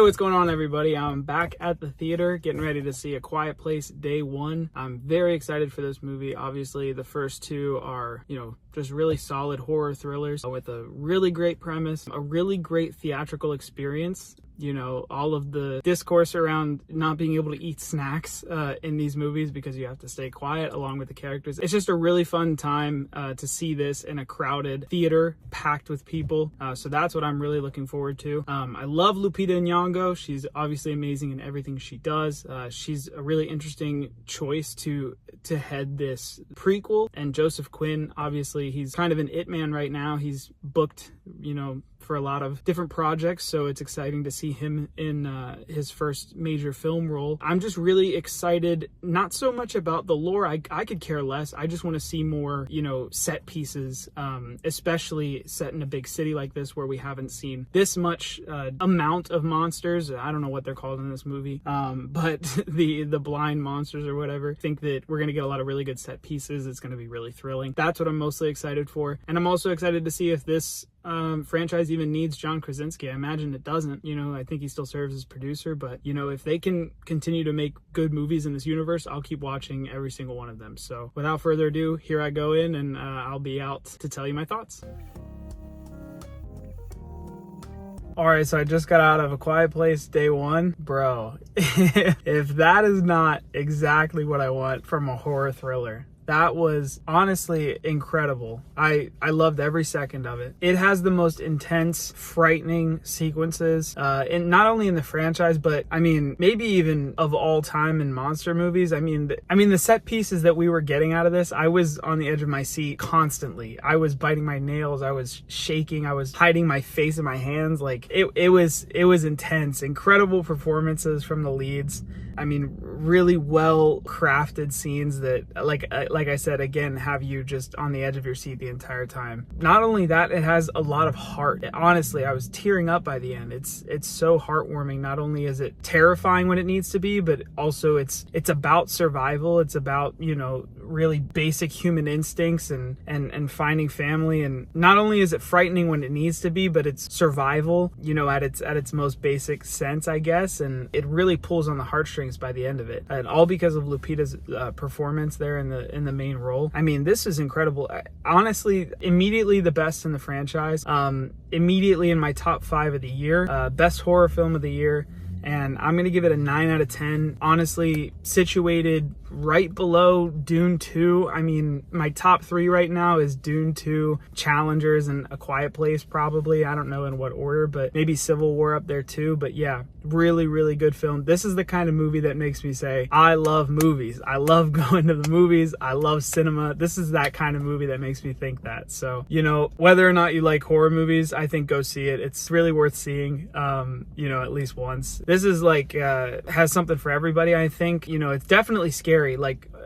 what's going on, everybody? I'm back at the theater getting ready to see A Quiet Place Day 1. I'm very excited for this movie. Obviously, the first two are, just really solid horror thrillers with a really great premise, a really great theatrical experience. All of the discourse around not being able to eat snacks in these movies because you have to stay quiet along with the characters. It's just a really fun time to see this in a crowded theater packed with people. So that's what I'm really looking forward to. I love Lupita Nyong'o. She's obviously amazing in everything she does. She's a really interesting choice to head this prequel. And Joseph Quinn, obviously, he's kind of an it man right now. He's booked, for a lot of different projects, so it's exciting to see him in his first major film role. I'm just really excited, not so much about the lore. I could care less. I just want to see more, set pieces, especially set in a big city like this where we haven't seen this much amount of monsters. I don't know what they're called in this movie, but the blind monsters or whatever. I think that we're going to get a lot of really good set pieces. It's going to be really thrilling. That's what I'm mostly excited for. And I'm also excited to see if this franchise even needs John Krasinski. I imagine it doesn't. I think he still serves as producer, but if they can continue to make good movies in this universe, I'll keep watching every single one of them. So without further ado, here I go in, and I'll be out to tell you my thoughts. All right, so I just got out of A Quiet Place Day 1. Bro, if that is not exactly what I want from a horror thriller, that was honestly incredible. I loved every second of it. It has the most intense, frightening sequences, and not only in the franchise, but maybe even of all time in monster movies. The set pieces that we were getting out of this, I was on the edge of my seat constantly. I was biting my nails. I was shaking. I was hiding my face in my hands. Like it was intense. Incredible performances from the leads. Really well crafted scenes that, like I said, again, have you just on the edge of your seat the entire time. Not only that, it has a lot of heart. Honestly, I was tearing up by the end. It's so heartwarming. Not only is it terrifying when it needs to be, but also it's about survival. It's about, really basic human instincts and finding family. And not only is it frightening when it needs to be, but it's survival, at its most basic sense, I guess. And it really pulls on the heartstrings by the end of it. And all because of Lupita's performance there in the main role. This is incredible. Honestly, immediately the best in the franchise. Immediately in my top 5 of the year. Best horror film of the year. And I'm going to give it a 9 out of 10. Honestly, situated right below Dune 2. My top 3 right now is Dune 2, Challengers, and A Quiet Place, probably. I don't know in what order, but maybe Civil War up there too. But yeah, really, really good film. This is the kind of movie that makes me say, I love movies. I love going to the movies. I love cinema. This is that kind of movie that makes me think that. So, whether or not you like horror movies, I think go see it. It's really worth seeing, at least once. This is has something for everybody, I think. It's definitely scary,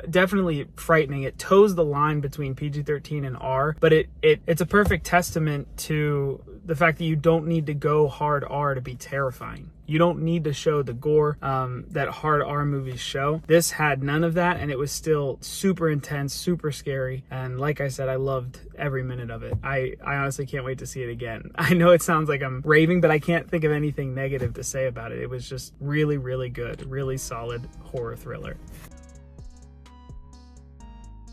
definitely frightening. It toes the line between PG-13 and R, but it's a perfect testament to the fact that you don't need to go hard R to be terrifying. You don't need to show the gore that hard R movies show. This had none of that, and it was still super intense, super scary. And like I said, I loved every minute of it. I honestly can't wait to see it again. I know it sounds like I'm raving, but I can't think of anything negative to say about it. It was just really, really good, really solid horror thriller.